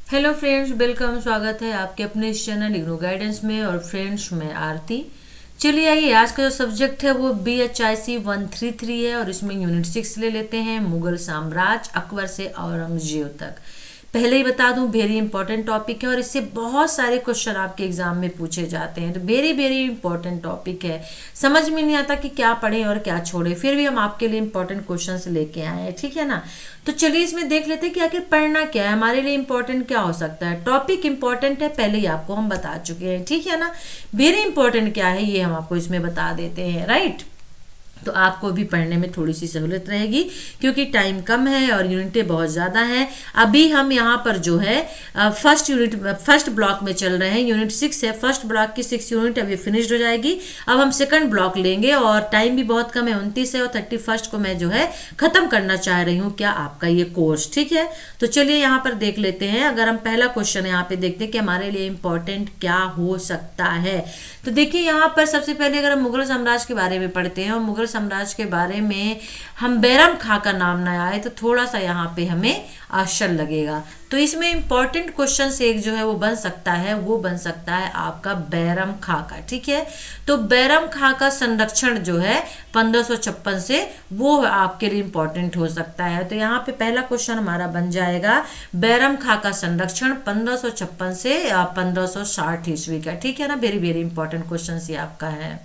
Hello friends, welcome. स्वागत है आपके अपने इस चैनल इग्नो गाइडेंस में। और फ्रेंड्स, मैं आरती। चलिए आइए, आज का जो सब्जेक्ट है वो BHIC 133 है और इसमें यूनिट 6 ले लेते हैं, मुगल साम्राज्य अकबर से औरंगजेब तक। पहले ही बता दूं, वेरी इंपॉर्टेंट टॉपिक है और इससे बहुत सारे क्वेश्चन आपके एग्जाम में पूछे जाते हैं। तो वेरी वेरी इंपॉर्टेंट टॉपिक है। समझ में नहीं आता कि क्या पढ़ें और क्या छोड़ें, फिर भी हम आपके लिए इंपॉर्टेंट क्वेश्चंस लेके आए हैं, ठीक है ना। तो चलिए इसमें देख लेते हैं कि आखिर पढ़ना क्या है, हमारे लिए इंपॉर्टेंट क्या हो सकता है। टॉपिक इंपॉर्टेंट है, पहले ही आपको हम बता चुके हैं, ठीक है ना। वेरी इंपॉर्टेंट क्या है ये हम आपको इसमें बता देते हैं, राइट। तो आपको भी पढ़ने में थोड़ी सी सहूलियत रहेगी क्योंकि टाइम कम है और यूनिटें बहुत ज़्यादा हैं। अभी हम यहाँ पर जो है फर्स्ट ब्लॉक में चल रहे हैं। यूनिट 6 है, फर्स्ट ब्लॉक की 6 यूनिट अभी फिनिश्ड हो जाएगी। अब हम सेकंड ब्लॉक लेंगे और टाइम भी बहुत कम है, 29 है और 31 को मैं जो है ख़त्म करना चाह रही हूँ क्या आपका ये कोर्स, ठीक है। तो चलिए यहाँ पर देख लेते हैं। अगर हम पहला क्वेश्चन यहाँ पे देखते हैं कि हमारे लिए इंपॉर्टेंट क्या हो सकता है, तो देखिए यहाँ पर सबसे पहले अगर हम मुगल साम्राज्य के बारे में पढ़ते हैं और मुगल साम्राज्य के बारे में हम बैरम खां का नाम ना आए तो थोड़ा सा यहाँ पे हमें आश्चर्य लगेगा। तो इसमें इंपॉर्टेंट क्वेश्चन से एक जो है वो बन सकता है आपका बैरम खां का, ठीक है। तो बैरम खां का संरक्षण जो है 1556 से, वो आपके लिए इंपॉर्टेंट हो सकता है। तो यहाँ पे पहला क्वेश्चन हमारा बन जाएगा बैरम खां का संरक्षण 1556 से 1560 ईस्वी का, ठीक है ना। वेरी वेरी इंपॉर्टेंट क्वेश्चन ये आपका है।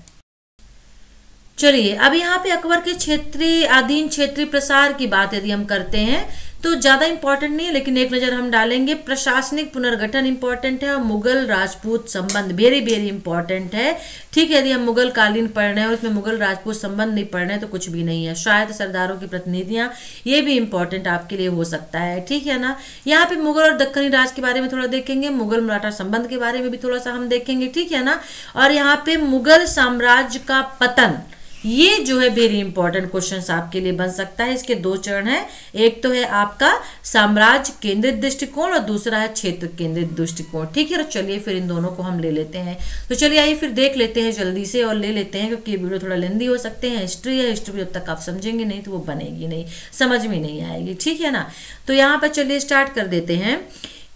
चलिए अब यहाँ पे अकबर के क्षेत्रीय प्रसार की बात यदि हम करते हैं तो ज्यादा इंपॉर्टेंट नहीं है, लेकिन एक नजर हम डालेंगे। प्रशासनिक पुनर्गठन इंपॉर्टेंट है और मुगल राजपूत संबंध वेरी वेरी इंपॉर्टेंट है, ठीक है। यदि हम मुगल कालीन पढ़ रहे हैं और इसमें मुगल राजपूत संबंध नहीं पढ़ रहे हैं तो कुछ भी नहीं है। शायद सरदारों की प्रतिनिधियां, ये भी इंपॉर्टेंट आपके लिए हो सकता है, ठीक है ना। यहाँ पे मुगल और दक्कनी राज के बारे में थोड़ा देखेंगे, मुगल मराठा संबंध के बारे में भी थोड़ा सा हम देखेंगे, ठीक है ना। और यहाँ पे मुगल साम्राज्य का पतन, ये जो है वेरी इंपॉर्टेंट क्वेश्चन आपके लिए बन सकता है। इसके दो चरण हैं, एक तो है आपका साम्राज्य केंद्रित दृष्टिकोण और दूसरा है क्षेत्र केंद्रित दृष्टिकोण, ठीक है। तो चलिए फिर इन दोनों को हम ले लेते हैं। तो चलिए आइए फिर देख लेते हैं जल्दी से और ले लेते हैं, क्योंकि वीडियो थोड़ा लेंदी हो सकते हैं। हिस्ट्री है, हिस्ट्री जब तक आप समझेंगे नहीं तो वो बनेगी नहीं, समझ में नहीं आएगी, ठीक है ना। तो यहाँ पर चलिए स्टार्ट कर देते हैं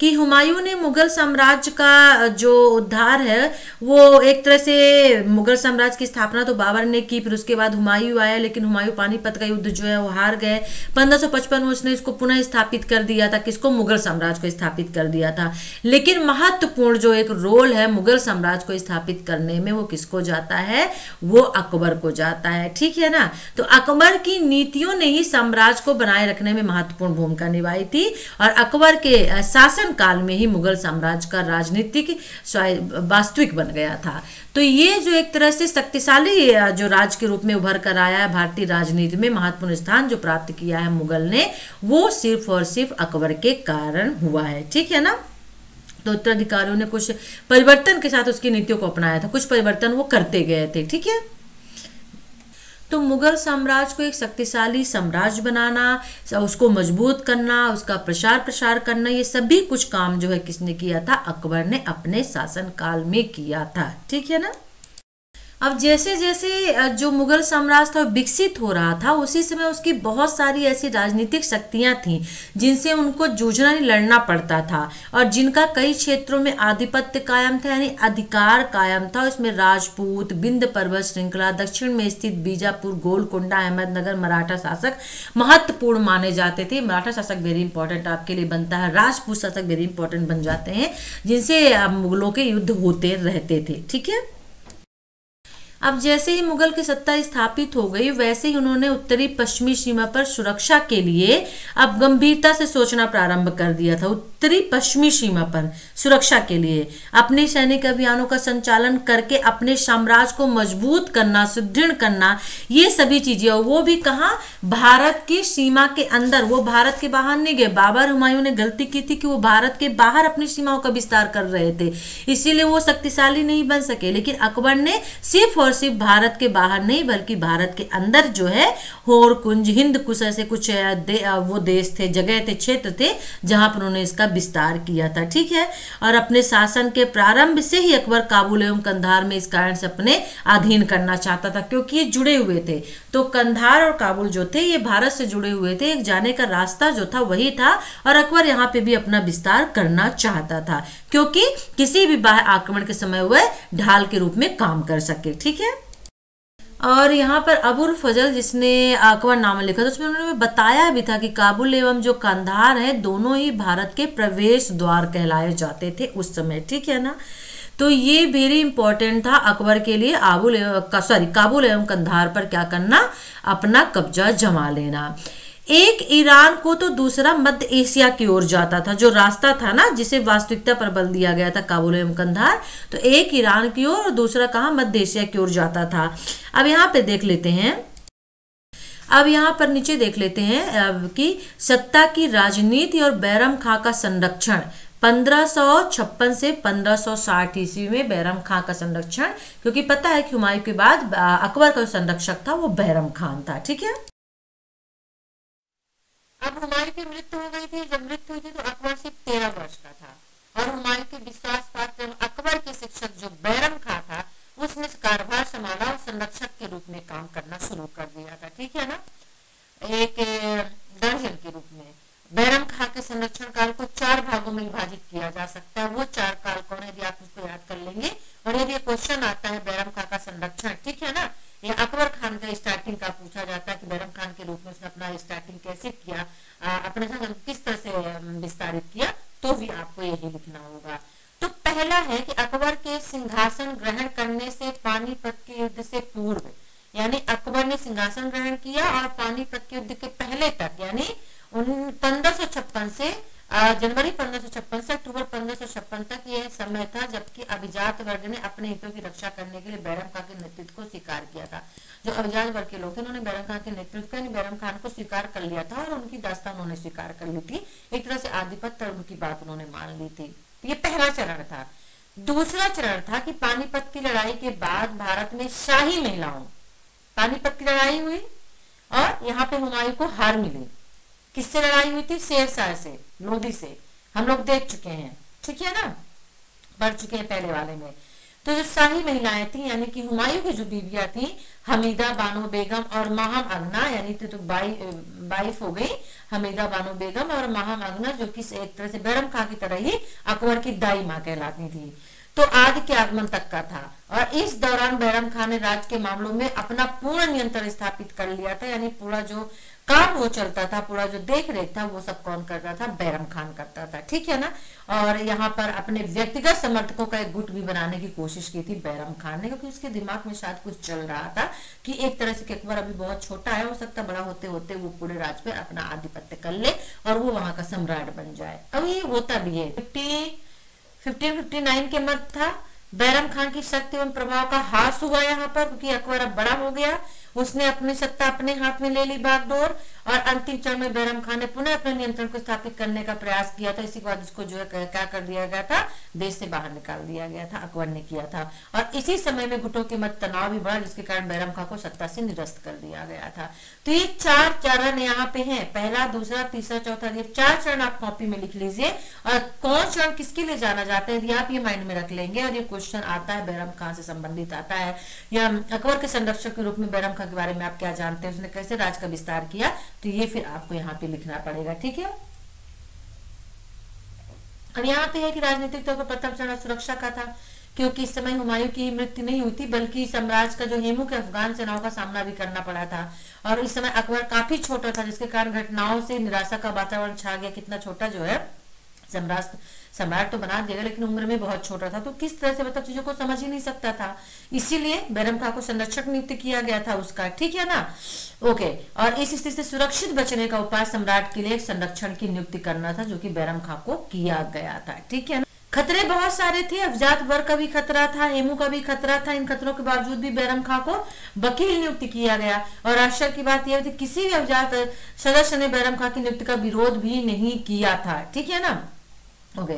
कि हुमायूं ने मुगल साम्राज्य का जो उद्धार है वो एक तरह से, मुगल साम्राज्य की स्थापना तो बाबर ने की, फिर उसके बाद हुमायूं आया, लेकिन हुमायूं पानीपत का युद्ध जो है वो हार गए। 1555 में उसने इसको पुनः स्थापित कर दिया था, किसको, मुगल साम्राज्य को स्थापित कर दिया था। लेकिन महत्वपूर्ण जो एक रोल है मुगल साम्राज्य को स्थापित करने में वो किसको जाता है, वो अकबर को जाता है, ठीक है ना। तो अकबर की नीतियों ने ही साम्राज्य को बनाए रखने में महत्वपूर्ण भूमिका निभाई थी और अकबर के शासन काल में ही मुगल साम्राज्य का राजनीतिक वास्तविक बन गया था। तो ये जो एक तरह से शक्तिशाली जो राज्य के रूप में उभर कर आया है, भारतीय राजनीति में महत्वपूर्ण स्थान जो प्राप्त किया है मुगल ने, वो सिर्फ और सिर्फ अकबर के कारण हुआ है, ठीक है ना। तो उत्तराधिकारियों ने कुछ परिवर्तन के साथ उसकी नीतियों को अपनाया था, कुछ परिवर्तन वो करते गए थे, ठीक है। तो मुगल साम्राज्य को एक शक्तिशाली साम्राज्य बनाना, उसको मजबूत करना, उसका प्रसार करना, ये सभी कुछ काम जो है किसने किया था, अकबर ने अपने शासनकाल में किया था, ठीक है ना। अब जैसे जैसे जो मुगल साम्राज्य था विकसित हो रहा था, उसी समय उसकी बहुत सारी ऐसी राजनीतिक शक्तियां थीं जिनसे उनको जूझना लड़ना पड़ता था और जिनका कई क्षेत्रों में आधिपत्य कायम था, यानी अधिकार कायम था। इसमें राजपूत, विंध्य पर्वत श्रृंखला, दक्षिण में स्थित बीजापुर, गोलकोंडा, अहमदनगर मराठा शासक महत्वपूर्ण माने जाते थे। मराठा शासक वेरी इंपॉर्टेंट आपके लिए बनता है, राजपूत शासक वेरी इंपॉर्टेंट बन जाते हैं, जिनसे मुगलों के युद्ध होते रहते थे, ठीक है। अब जैसे ही मुगल की सत्ता स्थापित हो गई, वैसे ही उन्होंने उत्तरी पश्चिमी सीमा पर सुरक्षा के लिए अब गंभीरता से सोचना प्रारंभ कर दिया था। उत्तरी पश्चिमी सीमा पर सुरक्षा के लिए अपने सैनिक अभियानों का संचालन करके अपने साम्राज्य को मजबूत करना, सुदृढ़ करना, ये सभी चीजें, और वो भी कहाँ, भारत की सीमा के अंदर, वो भारत के बाहर नहीं गए। बाबर हुमायूं ने गलती की थी कि वो भारत के बाहर अपनी सीमाओं का विस्तार कर रहे थे, इसीलिए वो शक्तिशाली नहीं बन सके। लेकिन अकबर ने सिर्फ और सिर्फ भारत के बाहर नहीं बल्कि भारत के अंदर जो है होर कुंज, हिंद कुछ ऐसे कुछ वो देश थे, जगह थे, क्षेत्र थे जहां पर उन्होंने इसका विस्तार किया था। ठीक है, और अपने शासन के प्रारंभ से ही अकबर काबुल एवं कंधार में इस कारण से अपने अधीन करना चाहता था, क्योंकि ये जुड़े हुए थे। तो कंधार और काबुल जो थे ये भारत से जुड़े हुए थे, एक जाने का रास्ता जो था वही था, और अकबर यहाँ पे भी अपना विस्तार करना चाहता था, क्योंकि किसी भी बाह्य आक्रमण के समय वह ढाल के रूप में काम कर सके। ठीक है, और यहाँ पर अबुल फजल जिसने अकबरनामा लिखा था उसमें उन्होंने बताया भी था कि काबुल एवं जो कंधार है दोनों ही भारत के प्रवेश द्वार कहलाए जाते थे उस समय। ठीक है ना, तो ये वेरी इंपॉर्टेंट था अकबर के लिए काबुल एवं कंधार पर क्या करना, अपना कब्जा जमा लेना। एक ईरान को तो दूसरा मध्य एशिया की ओर जाता था, जो रास्ता था ना जिसे वास्तविकता पर बल दिया गया था काबुल एवं कंधार, तो एक ईरान की ओर और दूसरा कहाँ, मध्य एशिया की ओर जाता था। अब यहाँ पे देख लेते हैं, अब यहाँ पर नीचे देख लेते हैं कि सत्ता की राजनीति और बैरम खां का संरक्षण 1556 से 1560 ईस्वी में बैरम खां का संरक्षण, क्योंकि पता है कि हुमायूं के बाद अकबर का संरक्षक था वो बैरम खान था। ठीक है, अब हुमायूं की मृत्यु हो गई थी, जब मृत्यु हुई थी तो अकबर सिर्फ 13 वर्ष का था, और हुमायूं के विश्वास पात्र अकबर के शिक्षक जो बैरम खां था उसने कारभार संभाला और संरक्षक के रूप में काम करना शुरू कर दिया था। ठीक है ना, एक दर्जन के रूप में बैरम खां के संरक्षण काल को 4 भागों में विभाजित किया जा सकता है। वो 4 काल कौन है, यदि आप उसको याद कर लेंगे, और यदि क्वेश्चन आता है बैरम खां का संरक्षण, ठीक है ना, ये अकबर खान का स्टार्टिंग का पूछा जाता है कि बैरम खान के रूप में उसने अपना स्टार्टिंग कैसे किया, अपने शासन किस तरह से विस्तारित किया, तो भी आपको यही लिखना होगा। तो पहला है कि अकबर के सिंहासन ग्रहण करने से पानीपत के युद्ध से पूर्व, यानी अकबर ने सिंहासन ग्रहण किया और पानीपत के युद्ध के पहले तक, यानी 1556 से जनवरी 1556 से अक्टूबर 1556 तक यह समय था जबकि अभिजात वर्ग ने अपने हितों की रक्षा करने के लिए बैरम खान के नेतृत्व को स्वीकार किया था। जो अभिजात वर्ग के लोग थे उन्होंने बैरम खान के नेतृत्व यानी बैरम खान को स्वीकार कर लिया था और उनकी दास्तान उन्होंने स्वीकार कर ली थी। एक तरह से आधिपत्य और उनकी बात उन्होंने मान ली थी। ये पहला चरण था। दूसरा चरण था कि पानीपत की लड़ाई के बाद भारत में शाही महिलाओं, पानीपत की लड़ाई हुई और यहाँ पे हुमायूं को हार मिली। किससे लड़ाई हुई थी? शेरशाह से, लोधी से। हम लोग देख चुके हैं, ठीक है ना, पढ़ चुके हैं पहले वाले में। तो जो शाही महिलाएं थी यानी कि हुमायूं की जो बीवियां थी हमीदा बानो बेगम और माहम अगना, यानी तो वाइफ हो गई हमीदा बानो बेगम और माहम अगना, जो कि एक तरह से बैरम खां की तरह ही अकबर की दाई माँ कहलाती थी। तो आदि के आगमन तक का था और इस दौरान बैरम खान ने राज्य के मामलों में अपना पूर्ण नियंत्रण स्थापित कर लिया था। यानी पूरा जो काम वो चलता था, पूरा जो देख रेख था वो सब कौन करता था? बैरम खान करता था, ठीक है ना। और यहाँ पर अपने व्यक्तिगत समर्थकों का एक गुट भी बनाने की कोशिश की थी बैरम खान ने, क्योंकि उसके दिमाग में शायद कुछ चल रहा था कि एक तरह से अकबर अभी बहुत छोटा है, हो सकता बड़ा होते होते वो पूरे राज्य पे अपना आधिपत्य कर ले और वो वहां का सम्राट बन जाए। अब ये होता भी है। 1559 के मध्य था। बैरम खान की शक्ति एवं प्रभाव का ह्रास हुआ यहाँ पर, क्योंकि अकबर अब बड़ा हो गया, उसने अपनी सत्ता अपने हाथ में ले ली बागडोर, और अंतिम चरण में बैरम खान ने पुनः अपने नियंत्रण को स्थापित करने का प्रयास किया था। इसी के बाद उसको जो है क्या कर दिया गया था? देश से बाहर निकाल दिया गया था, अकबर ने किया था। और इसी समय में गुटों के मध्य तनाव भी बढ़ा, जिसके कारण बैरम खान को सत्ता से निरस्त कर दिया गया था। तो ये 4 चरण यहाँ पे हैं, पहला, दूसरा, तीसरा, चौथा। ये 4 चरण आप कॉपी में लिख लीजिए और कौन चरण किसके लिए जाना जाता है यदि आप ये माइंड में रख लेंगे और ये क्वेश्चन आता है बैरम खान से संबंधित आता है, या अकबर के संरक्षक के रूप में बैरम खान के बारे में आप क्या जानते हैं, उसने कैसे राज का विस्तार किया, तो ये फिर आपको यहाँ पे लिखना पड़ेगा, ठीक है। अब यहाँ पे है कि राजनीतिक तौर पर प्रथम चरण सुरक्षा का था, क्योंकि इस समय हुमायूं की मृत्यु नहीं हुई थी बल्कि साम्राज्य का जो हेमू के अफगान सेनाओं का सामना भी करना पड़ा था। और इस समय अकबर काफी छोटा था, जिसके कारण घटनाओं से निराशा का वातावरण छा गया। कितना छोटा जो है, सम्राट तो बना देगा लेकिन उम्र में बहुत छोटा था, तो किस तरह से मतलब चीजों को समझ ही नहीं सकता था। इसीलिए बैरम खान को संरक्षक नियुक्त किया गया था उसका, ठीक है ना। ओके, और इस स्थिति से सुरक्षित बचने का उपाय सम्राट के लिए एक संरक्षण की नियुक्ति करना था, जो कि बैरम खान को किया गया था, ठीक है ना। खतरे बहुत सारे थे, अवजात वर्ग का भी खतरा था, हेमू का भी खतरा था। इन खतरों के बावजूद भी बैरम खान को वकील नियुक्त किया गया। और आश्चर्य की बात यह थी किसी भी अवजात सदस्य ने बैरम खान की नियुक्ति का विरोध भी नहीं किया था, ठीक है ना। ओके,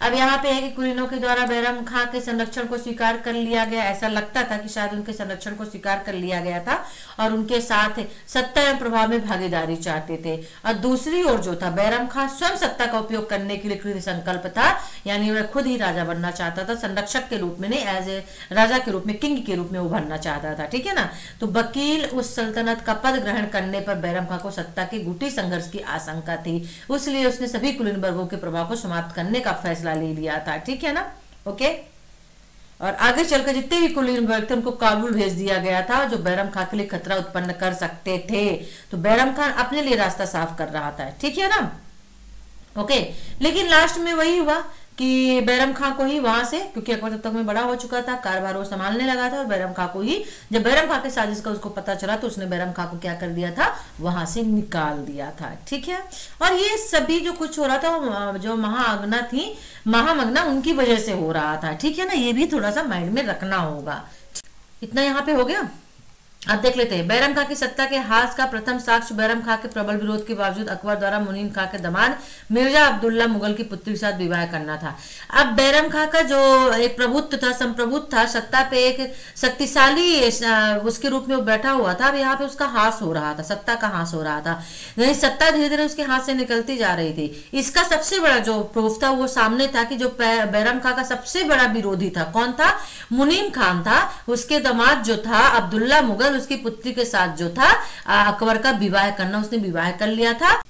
अब यहाँ पे है कि कुलीनों के द्वारा बैरम खां के संरक्षण को स्वीकार कर लिया गया। ऐसा लगता था कि शायद उनके संरक्षण को स्वीकार कर लिया गया था और उनके साथ सत्ता एवं प्रभाव में भागीदारी चाहते थे। और दूसरी ओर जो था, बैरम खां स्वयं सत्ता का उपयोग करने के लिए कृत संकल्प था, यानी वह खुद ही राजा बनना चाहता था, संरक्षक के रूप में नहीं, एज ए राजा के रूप में, किंग के रूप में उभरना चाहता था। ठीक है ना। तो वकील उस सल्तनत का पद ग्रहण करने पर बैरम खां को सत्ता के गुटी संघर्ष की आशंका थी, इसलिए उसने सभी कुलीन वर्गों के प्रभाव को समाप्त करने का फैसला ले लिया था। ठीक है ना। ओके। और आगे चलकर जितने भी कुलीन वर्ग थे उनको काबुल भेज दिया गया था, जो बैरम खां के लिए खतरा उत्पन्न कर सकते थे। तो बैरम खान अपने लिए रास्ता साफ कर रहा था। ठीक है ना। ओके। लेकिन लास्ट में वही हुआ कि बैरम खां को ही वहां से, क्योंकि अकबर तब तक में बड़ा हो चुका था, कारभार वो संभालने लगा था, और बैरम खां को ही, जब बैरम खां के साजिश का उसको पता चला तो उसने बैरम खां को क्या कर दिया था, वहां से निकाल दिया था। ठीक है। और ये सभी जो कुछ हो रहा था, जो महामगना थी, महामगना उनकी वजह से हो रहा था। ठीक है ना। ये भी थोड़ा सा माइंड में रखना होगा। इतना यहाँ पे हो गया। अब देख लेते हैं। बैरम खां की सत्ता के हास का प्रथम साक्ष्य बैरम खां के प्रबल विरोध के बावजूद अकबर द्वारा मुनीम खां के दामाद मिर्जा अब्दुल्ला मुगल की पुत्री के साथ विवाह करना था। अब बैरम खां का जो एक प्रभुत्व था, संप्रभुत्व था, सत्ता पे एक शक्तिशाली उसके रूप में वो बैठा हुआ था। अब यहाँ पे उसका हास हो रहा था, सत्ता का हास हो रहा था, यानी सत्ता धीरे धीरे उसके हाथ से निकलती जा रही थी। इसका सबसे बड़ा जो प्रूफ था वो सामने था कि जो बैरम खां का सबसे बड़ा विरोधी था, कौन था, मुनीम खान था। उसके दामाद जो था अब्दुल्ला मुगल, उसकी पुत्री के साथ जो था अकबर का विवाह करना, उसने विवाह कर लिया था।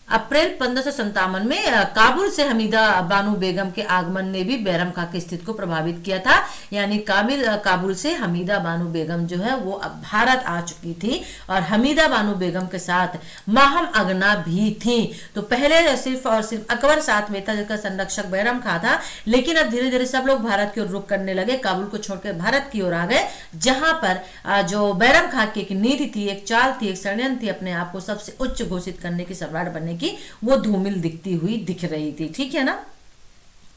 अप्रैल 1557 में काबुल से हमीदा बानो बेगम के आगमन ने भी बैरम खां की स्थिति को प्रभावित किया था, यानी काबुल से हमीदा बानो बेगम जो है वो अब भारत आ चुकी थी और हमीदा बानो बेगम के साथ महामगना भी थी। तो पहले सिर्फ और सिर्फ अकबर साथ में था, जिसका संरक्षक बैरम खां था, लेकिन अब धीरे धीरे सब लोग भारत की ओर रुख करने लगे, काबुल को छोड़कर भारत की ओर आ गए, जहां पर जो बैरम खां की एक नीति थी, एक चाल थी, एक षड्यंत्र थी, अपने आप को सबसे उच्च घोषित करने की, सम्राट बनने की, वो धूमिल दिखती हुई दिख रही थी। ठीक है ना।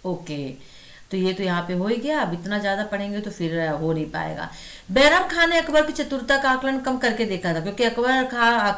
ओके। तो ये तो यहाँ पे हो ही गया। अब इतना ज्यादा पढ़ेंगे तो फिर हो नहीं पाएगा। बैरम खान ने अकबर की चतुरता का आकलन कम करके देखा था, क्योंकि अकबर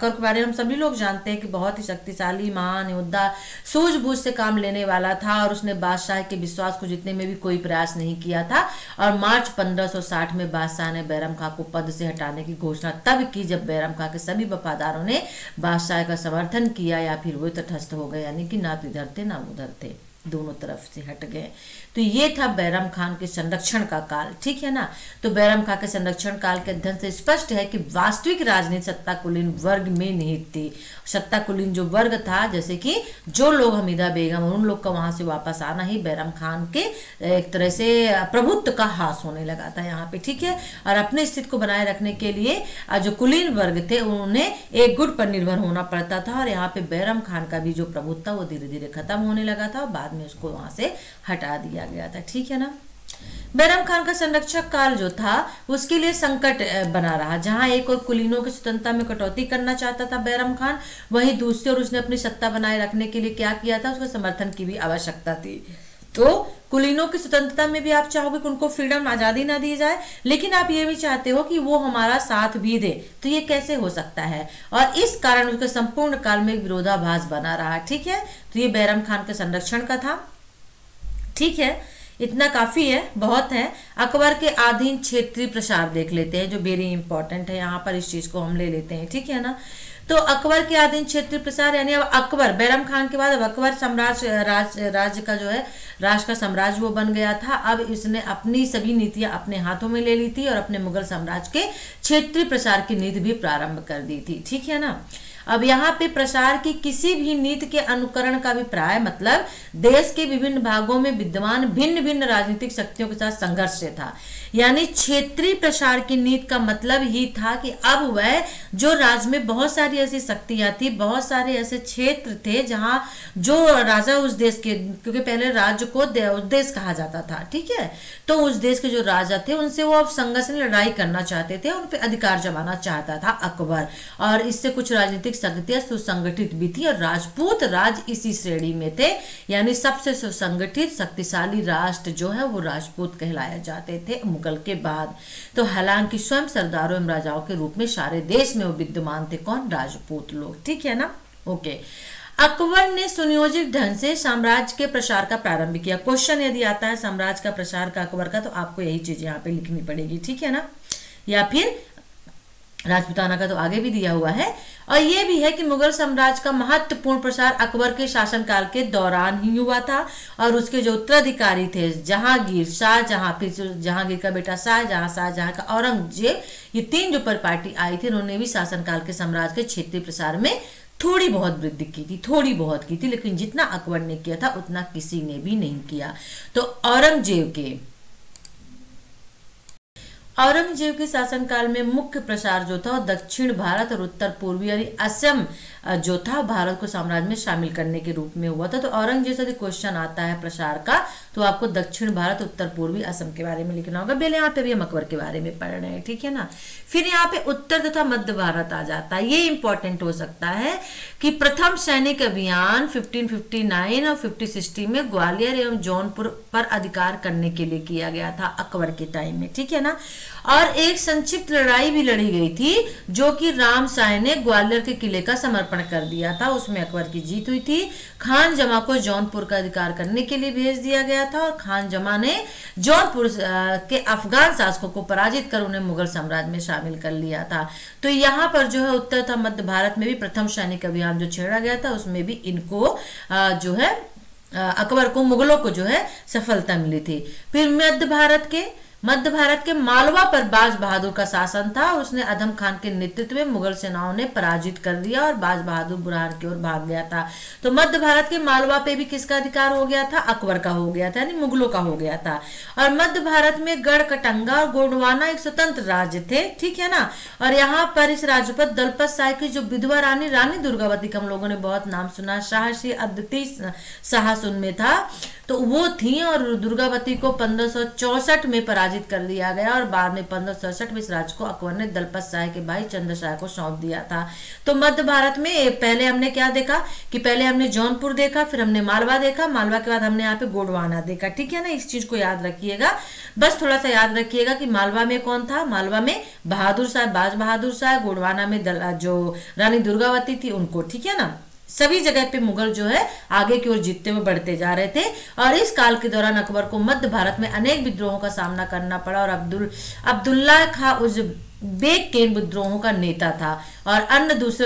के बारे में हम सभी लोग जानते हैं कि बहुत ही शक्तिशाली, महान योद्धा, सूझबूझ से काम लेने वाला था, और उसने बादशाह के विश्वास को जीतने में भी कोई प्रयास नहीं किया था। और मार्च 1560 में बादशाह ने बैरम खां को पद से हटाने की घोषणा तब की जब बैरम खां के सभी वफादारों ने बादशाह का समर्थन किया, या फिर वो तटस्थ हो गए, यानी कि ना तो इधर थे ना उधर थे, दोनों तरफ से हट गए। तो ये था बैरम खान के संरक्षण का काल। ठीक है ना। तो बैरम खान के संरक्षण काल के अध्ययन से स्पष्ट है कि वास्तविक राजनीति सत्ता कुलीन वर्ग में निहित थी। सत्ता कुलीन जो वर्ग था, जैसे कि जो लोग हमीदा बेगम और उन लोग का वहां से वापस आना ही बैरम खान के एक तरह से प्रभुत्व का हास होने लगा था यहाँ पे। ठीक है। और अपने स्थिति को बनाए रखने के लिए जो कुलीन वर्ग थे उन्हें एक गुट पर निर्भर होना पड़ता था, और यहाँ पे बैरम खान का भी जो प्रभुत्व था वो धीरे धीरे खत्म होने लगा था, और बाद में उसको वहां से हटा दिया गया था। ठीक है ना। बैरम खान का संरक्षक काल जो था उसके लिए संकट बना रहा, जहां एक और कुलीनों की स्वतंत्रता में कटौती करना चाहता था बैरम खान, वहीं दूसरी ओर उसने अपनी सत्ता बनाए रखने के लिए क्या किया था, उसको समर्थन की भी आवश्यकता थी। तो कुलीनों की स्वतंत्रता में भी आप चाहोगे कि उनको फ्रीडम, आजादी ना दी जाए, लेकिन आप ये भी चाहते हो कि वो हमारा साथ भी दे, तो ये कैसे हो सकता है, और इस कारण उसके संपूर्ण काल में विरोधाभास बना रहा। ठीक है। तो ये बैरम खान के संरक्षण का था। ठीक है। इतना काफी है, बहुत है। अकबर के अधीन क्षेत्रीय प्रसार देख लेते हैं, जो वेरी इंपॉर्टेंट है, यहाँ पर इस चीज को हम ले लेते हैं। ठीक है ना। तो अकबर के अधीन क्षेत्रीय प्रसार, यानी अब अकबर, बैरम खान के बाद अब अकबर साम्राज्य, राज्य का जो है, राष्ट्र का साम्राज्य वो बन गया था। अब इसने अपनी सभी नीतियां अपने हाथों में ले ली थी, और अपने मुगल साम्राज्य के क्षेत्रीय प्रसार की नीति भी प्रारंभ कर दी थी। ठीक है ना। अब यहाँ पे प्रसार की किसी भी नीति के अनुकरण का अभिप्राय, मतलब देश के विभिन्न भागों में विद्यमान भिन्न भिन्न राजनीतिक शक्तियों के साथ संघर्ष से था। यानी क्षेत्रीय प्रसार की नीति का मतलब ही था कि अब वह जो राज्य में बहुत सारी ऐसी शक्तियां थी, बहुत सारे ऐसे क्षेत्र थे जहां जो राजा उस देश के, क्योंकि पहले राज्य को देश कहा जाता था। ठीक है। तो उस देश के जो राजा थे उनसे वो अब संघर्ष में लड़ाई करना चाहते थे, उन पर अधिकार जमाना चाहता था अकबर, और इससे कुछ राजनीतिक शक्तियां सुसंगठित भी थी, और राजपूत राज इसी श्रेणी में थे, यानी सबसे सुसंगठित शक्तिशाली राष्ट्र जो है वो राजपूत कहलाए जाते थे मुगल के बाद। तो हालांकि स्वयं सरदारों एवं राजाओं के रूप में सारे देश में वो विद्यमान थे, कौन, राजपूत लोग। ठीक है ना। ओके। अकबर ने सुनियोजित ढंग से साम्राज्य के प्रसार का प्रारंभ किया। क्वेश्चन यदि आता है साम्राज्य का प्रसार का अकबर का, तो आपको यही चीज यहाँ पे लिखनी पड़ेगी, ठीक है ना। या फिर राजपूताना का तो आगे भी दिया हुआ है। और ये भी है कि मुगल साम्राज्य का महत्वपूर्ण प्रसार अकबर के शासनकाल के दौरान ही हुआ था, और उसके जो उत्तराधिकारी थे जहांगीर, शाहजहां, फिर जहांगीर का बेटा शाहजहां, शाहजहां का औरंगजेब, ये तीन जो पर पार्टी आई थी, उन्होंने भी शासनकाल के साम्राज्य के क्षेत्रीय प्रसार में थोड़ी बहुत वृद्धि की थी, थोड़ी बहुत की थी, लेकिन जितना अकबर ने किया था उतना किसी ने भी नहीं किया। तो औरंगजेब के शासनकाल में मुख्य प्रसार जो था दक्षिण भारत और उत्तर पूर्वी यानी असम जो था भारत को साम्राज्य में शामिल करने के रूप में हुआ था। तो औरंगजेब से क्वेश्चन आता है प्रसार का, तो आपको दक्षिण भारत, उत्तर पूर्वी, असम के बारे में लिखना होगा। पहले यहाँ पे भी हम अकबर के बारे में पढ़ रहे हैं, ठीक है ना। फिर यहाँ पे उत्तर तथा मध्य भारत आ जाता है। ये इंपॉर्टेंट हो सकता है कि प्रथम सैनिक अभियान 1559 और 1560 में ग्वालियर एवं जौनपुर पर अधिकार करने के लिए किया गया था अकबर के टाइम में, ठीक है ना। और एक संक्षिप्त लड़ाई भी लड़ी गई थी जो कि राम साय ने ग्वालियर के किले का समर्पण कर दिया था, उसमें अकबर की जीत हुई थी। खान जमा को जौनपुर का अधिकार करने के लिए भेज दिया गया था, और खान जमा ने जौनपुर के अफगान शासकों को पराजित कर उन्हें मुगल साम्राज्य में शामिल कर लिया था। तो यहाँ पर जो है उत्तर तथा मध्य भारत में भी प्रथम सैनिक अभियान जो छेड़ा गया था, उसमें भी इनको जो है अकबर को, मुगलों को जो है सफलता मिली थी। फिर मध्य भारत के मालवा पर बाज बहादुर का शासन था, उसने अधम खान के नेतृत्व में मुगल सेनाओं ने पराजित कर दिया और बाज बहादुर बुरहान की ओर भाग गया था। तो मध्य भारत के मालवा पे भी किसका अधिकार हो गया था? अकबर का हो गया था, यानी मुगलों का हो गया था। और मध्य भारत में गढ़कटंगा और गोंडवाना एक स्वतंत्र राज्य थे, ठीक है ना। और यहाँ पर इस राज्य पर दलपत साय की जो विधवा रानी दुर्गावती का हम लोगों ने बहुत नाम सुना, शाहसी अद्वितीय साहस उनमें था, तो वो थी। और दुर्गावती को 1564 में पराजित कर दिया गया, और बाद में 1567 में इस राज्य को अकबर ने दलपत शाह के भाई चंद्र शाह को सौंप दिया था। तो मध्य भारत में पहले हमने क्या देखा कि पहले हमने जौनपुर देखा, फिर हमने मालवा देखा, मालवा के बाद हमने यहाँ पे गोंडवाना देखा, ठीक है ना। इस चीज को याद रखिएगा, बस थोड़ा सा याद रखिएगा कि मालवा में कौन था। मालवा में बहादुर शाह, बाज बहादुर शाह, गोंडवाना में जो रानी दुर्गावती थी उनको, ठीक है ना। सभी जगह पे मुगल जो है आगे की ओर जीतते हुए बढ़ते जा रहे थे। और इस काल के दौरान अकबर को मध्य भारत में अनेक विद्रोहों का सामना करना पड़ा, और अब्दुल्ला खां उज़्बेक के विद्रोहों का नेता था, और अन्य दूसरे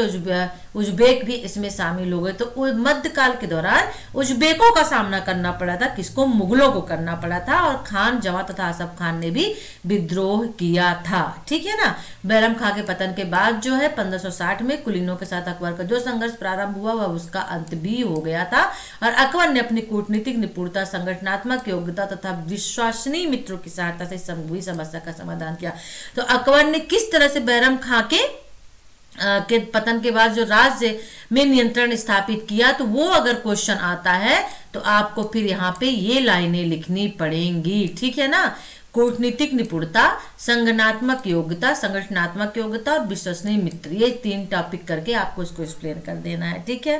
उज़्बेक भी इसमें शामिल हो गए। तो मध्यकाल के दौरान उज़्बेकों का सामना करना पड़ा था, किसको? मुगलों को करना पड़ा था। और खान जमा तथा आसफ खान ने भी विद्रोह किया था, ठीक है ना। बैरम खां के पतन के बाद जो है 1560 में कुलीनों के साथ अकबर का जो संघर्ष प्रारंभ हुआ वह उसका अंत भी हो गया था। और अकबर ने अपनी कूटनीतिक निपुणता, संगठनात्मक योग्यता तथा विश्वसनीय मित्रों की सहायता से हुई समस्या का समाधान किया। तो अकबर ने किस तरह से बैरम खां के पतन के बाद जो राज्य में नियंत्रण स्थापित किया, तो वो अगर क्वेश्चन आता है तो आपको फिर यहाँ पे ये लाइनें लिखनी पड़ेंगी, ठीक है ना। कूटनीतिक निपुणता, संगठनात्मक योग्यता और विश्वसनीय मित्र, ये 3 टॉपिक करके आपको इसको एक्सप्लेन कर देना है, ठीक है।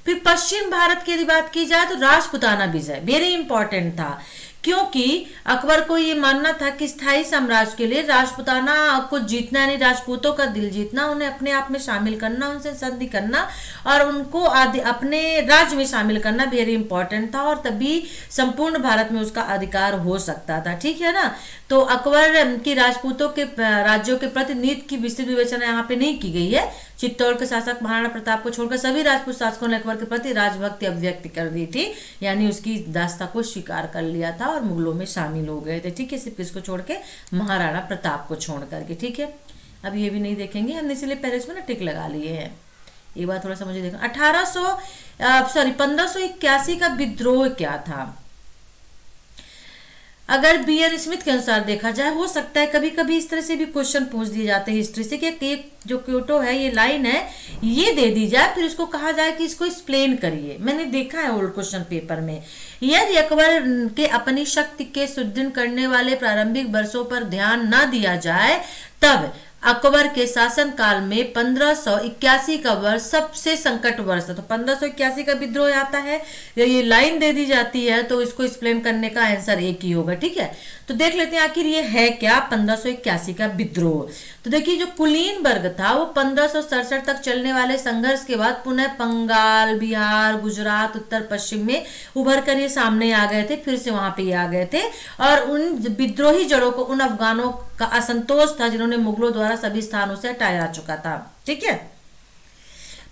फिर पश्चिम भारत की यदि बात की जाए तो राजपूताना विजय वेरी इंपॉर्टेंट था, क्योंकि अकबर को ये मानना था कि स्थायी साम्राज्य के लिए राजपूताना को जीतना, यानी राजपूतों का दिल जीतना, उन्हें अपने आप में शामिल करना, उनसे संधि करना और उनको अपने राज्य में शामिल करना वेरी इंपॉर्टेंट था, और तभी संपूर्ण भारत में उसका अधिकार हो सकता था, ठीक है ना। तो अकबर की राजपूतों के राज्यों के प्रति नीति की विस्तृत विवेचना यहाँ पे नहीं की गई है। चित्तौड़ के शासक महाराणा प्रताप को छोड़कर सभी राजपूत शासकों ने अकबर के प्रति राजभक्ति अभिव्यक्त कर दी थी, यानी उसकी दास्ता को स्वीकार कर लिया था और मुगलों में शामिल हो गए थे, ठीक है। सिर्फ किसको छोड़ के? महाराणा प्रताप को छोड़ करके, ठीक है। अब ये भी नहीं देखेंगे हमने, इसलिए पहले इसमें ना टिक लगा लिए हैं। ये बात थोड़ा सा मुझे देखो, 1581 का विद्रोह क्या था? अगर B.N. स्मिथ के अनुसार देखा जाए, हो सकता है कभी कभी इस तरह से भी क्वेश्चन पूछ दिए जाते हैं हिस्ट्री से, कि एक जो क्योटो है, ये लाइन है, ये दे दी जाए, फिर इसको कहा जाए कि इसको एक्सप्लेन करिए। मैंने देखा है ओल्ड क्वेश्चन पेपर में, यदि अकबर के अपनी शक्ति के सुदृढ़ करने वाले प्रारंभिक वर्षों पर ध्यान न दिया जाए, तब अकबर के शासनकाल में 1581 का वर्ष सबसे संकट वर्ष था। तो 1581 का विद्रोह आता है, ये लाइन दे दी जाती है, तो इसको एक्सप्लेन करने का आंसर एक ही होगा। ठीक है, तो देख लेते हैं आखिर ये है क्या 1581 का विद्रोह। तो देखिए जो कुलीन वर्ग था वो 1567 तक चलने वाले संघर्ष के बाद पुनः बंगाल, बिहार, गुजरात, उत्तर पश्चिम में उभर कर ये सामने आ गए थे, फिर से वहां पे ये आ गए थे। और उन विद्रोही जड़ों को उन अफगानों का असंतोष था जिन्होंने मुगलों द्वारा सभी स्थानों से हटाया जा चुका था। ठीक है,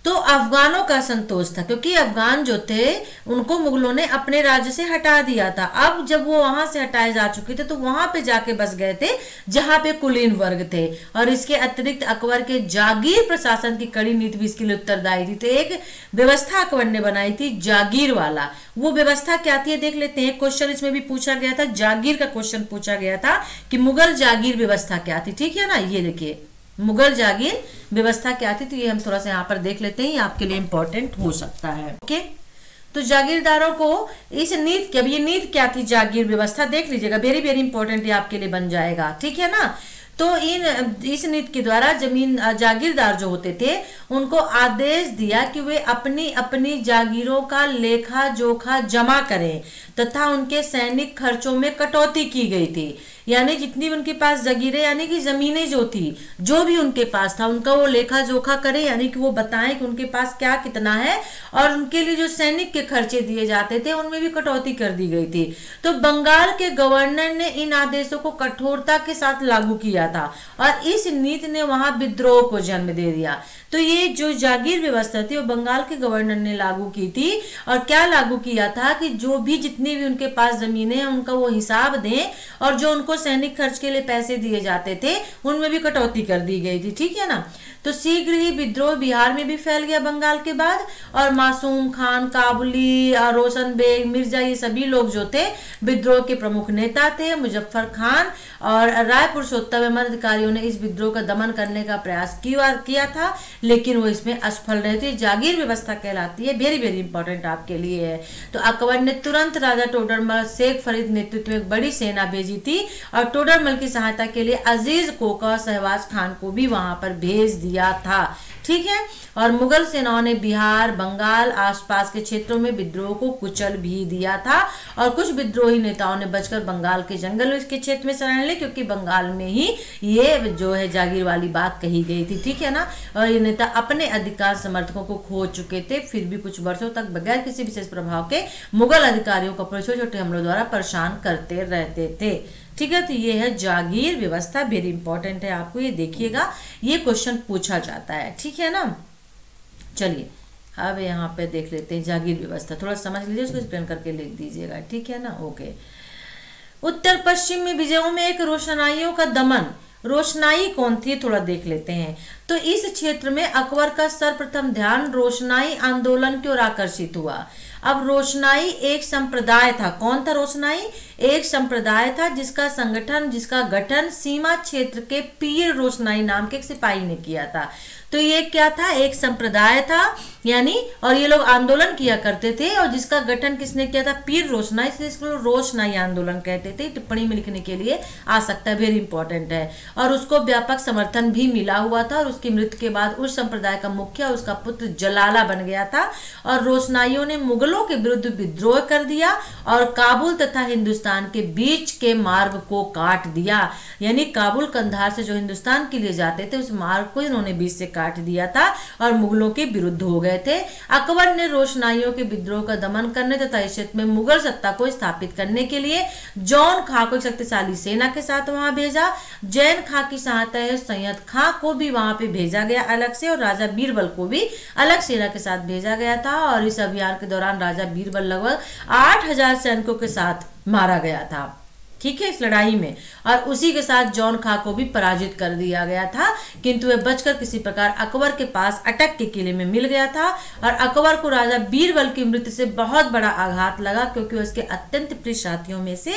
तो अफगानों का संतोष था क्योंकि अफगान जो थे उनको मुगलों ने अपने राज्य से हटा दिया था। अब जब वो वहां से हटाए जा चुके थे तो वहां पे जाके बस गए थे जहां पे कुलीन वर्ग थे। और इसके अतिरिक्त अकबर के जागीर प्रशासन की कड़ी नीति भी इसके लिए उत्तरदायी थी। तो एक व्यवस्था अकबर ने बनाई थी जागीर वाला, वो व्यवस्था क्या थी देख लेते हैं। क्वेश्चन इसमें भी पूछा गया था, जागीर का क्वेश्चन पूछा गया था कि मुगल जागीर व्यवस्था क्या थी। ठीक है ना, ये देखिए मुगल जागीर व्यवस्था क्या थी, तो ये हम थोड़ा सा यहाँ पर देख लेते हैं, ये आपके लिए इंपॉर्टेंट हो सकता है। ओके, तो जागीरदारों को इस नीति की, अब ये नीति क्या थी, जागीर व्यवस्था देख लीजिएगा, वेरी वेरी इंपॉर्टेंट ये आपके लिए बन जाएगा। ठीक है ना, तो इस नीति के द्वारा जमीन जागीरदार जो होते थे उनको आदेश दिया कि वे अपनी अपनी जागीरों का लेखा जोखा जमा करें तथा उनके सैनिक खर्चों में कटौती की गई थी। यानी जितनी उनके पास जागीरें यानी कि जमीनें जो थी, जो भी उनके पास था उनका वो लेखा जोखा करें, यानी कि वो बताएं कि उनके पास क्या कितना है। और उनके लिए जो सैनिक के खर्चे दिए जाते थे उनमें भी कटौती कर दी गई थी। तो बंगाल के गवर्नर ने इन आदेशों को कठोरता के साथ लागू किया था और इस नीति ने वहां विद्रोह को जन्म दे दिया। तो ये जो जागीर व्यवस्था थी वो बंगाल के गवर्नर ने लागू की थी। और क्या लागू किया था कि जो भी जितनी भी उनके पास जमीनें हैं उनका वो हिसाब दें और जो उनको सैनिक खर्च के लिए पैसे दिए जाते थे उनमें भी कटौती कर दी गई थी। ठीक है ना, तो शीघ्र ही विद्रोह बिहार में भी फैल गया बंगाल के बाद। और मासूम खान, काबुली, रोशन बेग, मिर्जा, ये सभी लोग जो थे विद्रोह के प्रमुख नेता थे। मुजफ्फर खान और राय पुरुषोत्तम अहमद अधिकारियों ने इस विद्रोह का दमन करने का प्रयास किया था, लेकिन वो इसमें असफल रहे थे। जागीर व्यवस्था कहलाती है, वेरी वेरी इंपॉर्टेंट आपके लिए है। तो अकबर ने तुरंत राजा टोडरमल, शेख फरीद नेतृत्व में एक बड़ी सेना भेजी थी और टोडरमल की सहायता के लिए अजीज कोका, शहबाज खान को भी वहां पर भेज दिया था। ठीक है, और मुगल सेनाओं ने बिहार, बंगाल आसपास के क्षेत्रों में विद्रोह को कुचल भी दिया था। और कुछ विद्रोही नेताओं ने बचकर बंगाल के जंगल के क्षेत्र में शरण ली क्योंकि बंगाल में ही ये जो है जागीर वाली बात कही गई थी। ठीक है ना, और ये नेता अपने अधिकांश समर्थकों को खो चुके थे, फिर भी कुछ वर्षों तक बगैर किसी विशेष प्रभाव के मुगल अधिकारियों को अपने छोटे छोटे हमलों द्वारा परेशान करते रहते थे। ठीक है, तो ये है जागीर व्यवस्था, वेरी इंपॉर्टेंट है आपको, ये देखिएगा, ये क्वेश्चन पूछा जाता है। ठीक है ना, चलिए अब यहाँ पे देख लेते हैं जागीर व्यवस्था, थोड़ा समझ लीजिए, उसको एक्सप्लेन करके लिख दीजिएगा। ठीक है ना, ओके। उत्तर पश्चिम में विजयों में एक रोशनाइयों का दमन, रोशनाई कौन थी थोड़ा देख लेते हैं। तो इस क्षेत्र में अकबर का सर्वप्रथम ध्यान रोशनाई आंदोलन की ओर आकर्षित हुआ। अब रोशनाई एक संप्रदाय था, कौन था रोशनाई? एक संप्रदाय था जिसका गठन सीमा क्षेत्र के पीर रोशनाई नाम के एक सिपाही ने किया था। तो ये क्या था? एक संप्रदाय था यानी, और ये लोग आंदोलन किया करते थे और जिसका गठन किसने किया था? पीर रोशनाई, से इसको रोशनाई आंदोलन कहते थे। टिप्पणी में लिखने के लिए आ सकता है, वेरी इंपॉर्टेंट है। और उसको व्यापक समर्थन भी मिला हुआ था और उसकी मृत्यु के बाद उस संप्रदाय का मुखिया उसका पुत्र जलाला बन गया था। और रोशनाइयों ने मुगलों के विरुद्ध विद्रोह कर दिया और काबुल तथा हिंदुस्तान के बीच के मार्ग को काट दिया। यानी काबुल कंधार से जो हिंदुस्तान के लिए जाते थे उस मार्ग को इन्होंने बीच से काट दिया था और मुगलों के विरुद्ध हो गए थे। अकबर ने रोशनाइयों के विद्रोह का दमन करने तथा इस क्षेत्र में मुगल सत्ता को स्थापित करने के लिए जौन खां को एक शक्तिशाली सेना के साथ वहां भेजा। जैन खां की सहायता है सैयद खां को भी वहां पे भेजा गया अलग से, और राजा बीरबल को भी अलग सेना के साथ भेजा गया था। और इस अभियान के दौरान राजा बीरबल लगभग 8000 सैनिकों के साथ मारा गया था, ठीक है, इस लड़ाई में। और उसी के साथ जौन खां को भी पराजित कर दिया गया था, किंतु वह बचकर किसी प्रकार अकबर के पास अटक के किले में मिल गया था। और अकबर को राजा बीरबल की मृत्यु से बहुत बड़ा आघात लगा क्योंकि उसके अत्यंत प्रिय साथियों में से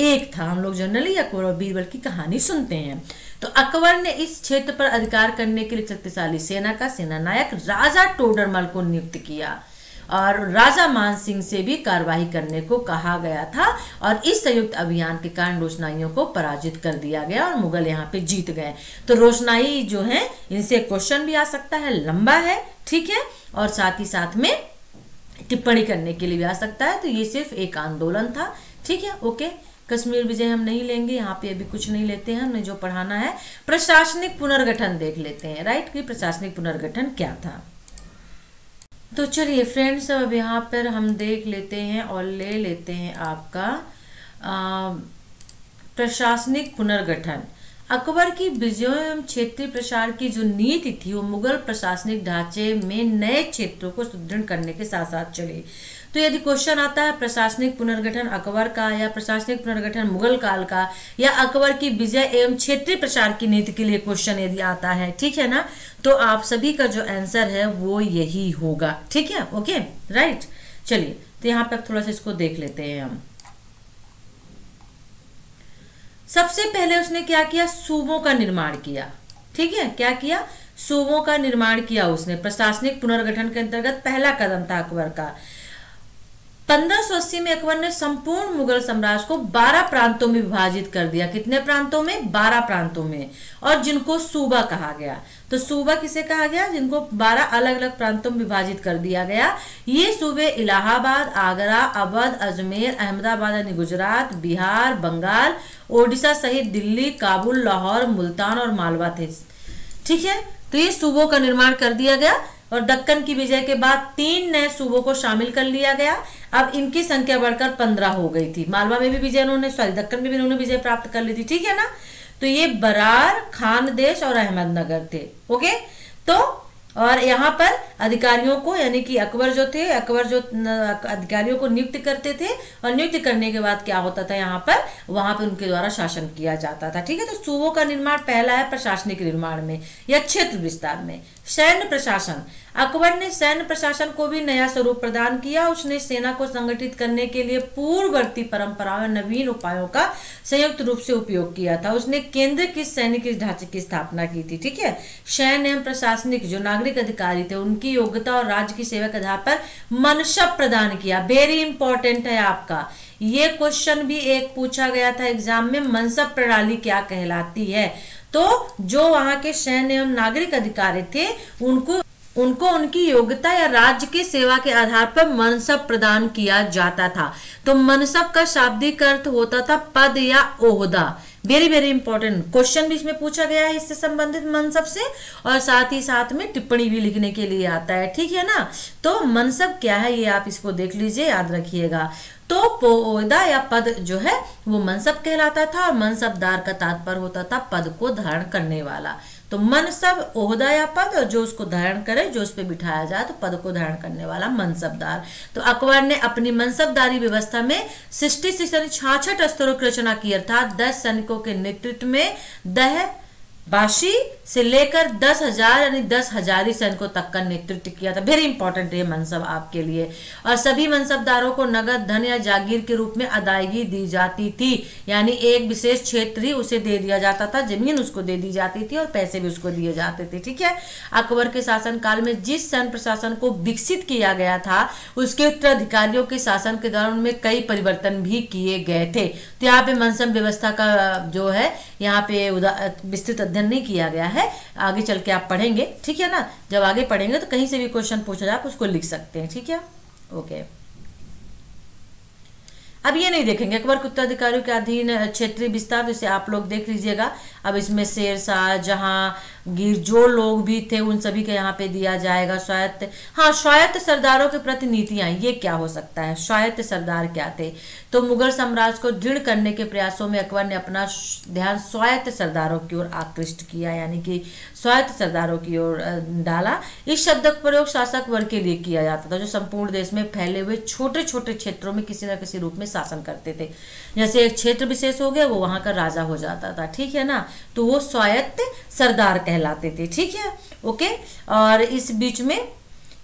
एक था। हम लोग जनरली अकबर और बीरबल की कहानी सुनते हैं। तो अकबर ने इस क्षेत्र पर अधिकार करने के लिए शक्तिशाली सेना का सेनानायक राजा टोडरमल को नियुक्त किया। और राजा मान सिंह से भी कार्यवाही करने को कहा गया था और इस संयुक्त अभियान के कारण रोशनाइयों को पराजित कर दिया गया और मुगल यहाँ पे जीत गए। तो रोशनाई जो है इनसे क्वेश्चन भी आ सकता है, लंबा है, ठीक है, और साथ ही साथ में टिप्पणी करने के लिए भी आ सकता है। तो ये सिर्फ एक आंदोलन था, ठीक है, ओके। कश्मीर विजय हम नहीं लेंगे, यहाँ पे अभी कुछ नहीं लेते हैं, हमें जो पढ़ाना है प्रशासनिक पुनर्गठन देख लेते हैं, राइट, कि प्रशासनिक पुनर्गठन क्या था। तो चलिए फ्रेंड्स, अब यहाँ पर हम देख लेते हैं और ले लेते हैं आपका प्रशासनिक पुनर्गठन। अकबर की विजयों एवं क्षेत्रीय प्रसार की जो नीति थी वो मुगल प्रशासनिक ढांचे में नए क्षेत्रों को सुदृढ़ करने के साथ साथ चली। तो यदि क्वेश्चन आता है प्रशासनिक पुनर्गठन अकबर का या प्रशासनिक पुनर्गठन मुगल काल का या अकबर की विजय एवं क्षेत्रीय प्रसार की नीति के लिए क्वेश्चन यदि आता है, ठीक है ना, तो आप सभी का जो आंसर है वो यही होगा, ठीक है, ओके, राइट। चलिए, तो यहाँ पे थोड़ा सा इसको देख लेते हैं हम। सबसे पहले उसने क्या किया, सूबों का निर्माण किया, ठीक है, क्या किया, सूबों का निर्माण किया उसने। प्रशासनिक पुनर्गठन के अंतर्गत पहला कदम था अकबर का। 1580 में अकबर ने संपूर्ण मुगल साम्राज्य को 12 प्रांतों में विभाजित कर दिया। कितने प्रांतों में, 12 प्रांतों में, और जिनको सूबा कहा गया। तो सूबा किसे कहा गया, जिनको 12 अलग अलग प्रांतों में विभाजित कर दिया गया। ये सूबे इलाहाबाद, आगरा, अवध, अजमेर, अहमदाबाद यानी गुजरात, बिहार, बंगाल, ओडिशा सहित दिल्ली, काबुल, लाहौर, मुल्तान और मालवा थे, ठीक है। तो ये सूबों का निर्माण कर दिया गया और दक्कन की विजय के बाद 3 नए सूबों को शामिल कर लिया गया। अब इनकी संख्या बढ़कर 15 हो गई थी। मालवा में भी विजय उन्होंने, सॉरी, दक्कन में भी उन्होंने विजय प्राप्त कर ली थी, ठीक है ना। तो ये बरार, खानदेश और अहमदनगर थे, ओके। तो और यहाँ पर अधिकारियों को, यानी कि अकबर जो अधिकारियों को नियुक्त करते थे और नियुक्त करने के बाद क्या होता था, यहाँ पर वहां पर उनके द्वारा शासन किया जाता था, ठीक है। तो सूबों का निर्माण पहला है प्रशासनिक निर्माण में या क्षेत्र विस्तार में। सैन्य प्रशासन, अकबर ने सैन्य प्रशासन को भी नया स्वरूप प्रदान किया। उसने सेना को संगठित करने के लिए पूर्ववर्ती परंपराओं और नवीन उपायों का संयुक्त रूप से उपयोग किया था। उसने केंद्र की सैनिक ढांचे की स्थापना की थी, ठीक है। सैन्य एवं प्रशासनिक जो नागरिक अधिकारी थे उनकी योग्यता और राज्य की सेवा के आधार पर मनसब प्रदान किया। वेरी इंपॉर्टेंट है आपका, ये क्वेश्चन भी एक पूछा गया था एग्जाम में, मनसब प्रणाली क्या कहलाती है। तो जो वहां के सैन्य एवं नागरिक अधिकारी थे उनको उनकी योग्यता या राज्य की सेवा के आधार पर मनसब प्रदान किया जाता था। तो मनसब का शाब्दिक अर्थ होता था पद या ओहदा। वेरी वेरी इंपॉर्टेंट क्वेश्चन भी इसमें पूछा गया है इससे संबंधित मनसब से, और साथ ही साथ में टिप्पणी भी लिखने के लिए आता है, ठीक है ना। तो मनसब क्या है ये आप इसको देख लीजिए, याद रखिएगा। तो ओहदा या पद जो है वो मनसब कहलाता था और मनसबदार का तात्पर्य होता था पद को धारण करने वाला। तो मनसब ओहदा या पद, और जो उसको धारण करे, जो उस पर बिठाया जाए, तो पद को धारण करने वाला मनसबदार। तो अकबर ने अपनी मनसबदारी व्यवस्था में 66 स्तरों की रचना की, अर्थात 10 सैनिकों के नेतृत्व में बाशी से लेकर 10,000 यानी 10,000 सैनिकों तक का नेतृत्व किया था। वेरी इंपॉर्टेंट है मनसब आपके लिए। और सभी मनसबदारों को नगद धन या जागीर के रूप में अदायगी दी जाती थी, यानी एक विशेष क्षेत्र ही उसे दे दिया जाता था, जमीन उसको दे दी जाती थी और पैसे भी उसको दिए जाते थे, ठीक है। अकबर के शासन काल में जिस सैन्य प्रशासन को विकसित किया गया था उसके उत्तराधिकारियों के शासन के दौरान उनमें कई परिवर्तन भी किए गए थे। तो यहाँ पे मनसब व्यवस्था का जो है यहाँ पे विस्तृत अध्ययन नहीं किया गया है, आगे चल के आप पढ़ेंगे, ठीक है ना। जब आगे पढ़ेंगे तो कहीं से भी क्वेश्चन पूछा जाए आप उसको लिख सकते हैं, ठीक है, ओके। अब ये नहीं देखेंगे अकबर के उत्तराधिकारियों के अधीन क्षेत्रीय विस्तार, जैसे आप लोग देख लीजिएगा। अब इसमें शेरशाह, जहांगीर, जो लोग भी थे उन सभी के यहाँ पे दिया जाएगा। स्वायत्त, हाँ, स्वायत्त सरदारों के प्रति नीतियां, ये क्या हो सकता है, स्वायत्त सरदार क्या थे। तो मुगल साम्राज्य को दृढ़ करने के प्रयासों में अकबर ने अपना ध्यान स्वायत्त सरदारों की ओर आकृष्ट किया, यानी कि स्वायत्त सरदारों की ओर डाला। इस शब्द का प्रयोग शासक वर्ग के लिए किया जाता था जो संपूर्ण देश में फैले हुए छोटे छोटे क्षेत्रों में किसी न किसी रूप में शासन करते थे। जैसे एक क्षेत्र विशेष हो गया, वो वहां का राजा हो जाता था, ठीक है ना। तो वो स्वायत्त सरदार कहलाते थे, ठीक है, ओके। और इस बीच में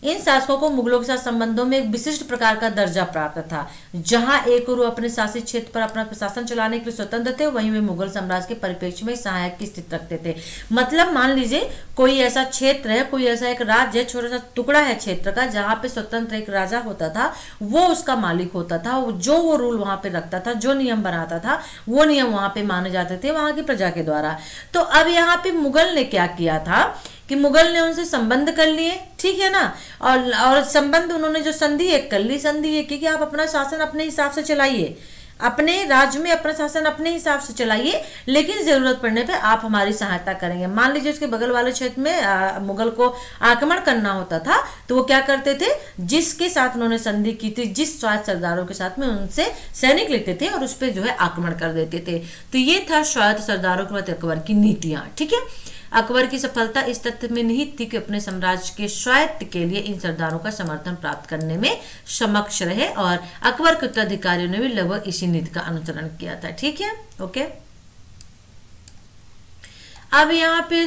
इन शासकों को मुगलों के साथ संबंधों में एक विशिष्ट प्रकार का दर्जा प्राप्त था, जहां एक और वो अपने शासित क्षेत्र पर अपना प्रशासन चलाने के लिए स्वतंत्र थे, वहीं वे मुगल साम्राज्य के परिप्रेक्ष्य में सहायक की स्थिति रखते थे। मतलब मान लीजिए कोई ऐसा क्षेत्र है, कोई ऐसा एक राज्य है, छोटा सा टुकड़ा है क्षेत्र का, जहां पे स्वतंत्र एक राजा होता था, वो उसका मालिक होता था, जो वो रूल वहां पे रखता था, जो नियम बनाता था, वो नियम वहां पे माने जाते थे वहां की प्रजा के द्वारा। तो अब यहाँ पे मुगल ने क्या किया था कि मुगल ने उनसे संबंध कर लिए, ठीक है ना, और संबंध उन्होंने जो संधि एक कर ली, संधि ये की कि आप अपना शासन अपने हिसाब से चलाइए, अपने राज्य में अपना शासन अपने हिसाब से चलाइए, लेकिन जरूरत पड़ने पे आप हमारी सहायता करेंगे। मान लीजिए उसके बगल वाले क्षेत्र में मुगल को आक्रमण करना होता था, तो वो क्या करते थे, जिसके साथ उन्होंने संधि की थी, जिस स्वायत्त सरदारों के साथ में, उनसे सैनिक लेते थे और उस पर जो है आक्रमण कर देते थे। तो ये था स्वायत्त सरदारों के प्रति अकबर की नीतियां, ठीक है। अकबर की सफलता इस तथ्य में निहित थी कि अपने साम्राज्य के स्वायत्त के लिए इन सरदारों का समर्थन प्राप्त करने में समक्ष रहे, और अकबर के उत्तराधिकारियों ने भी लगभग इसी नीति का अनुसरण किया था, ठीक है, ओके। अब यहाँ पे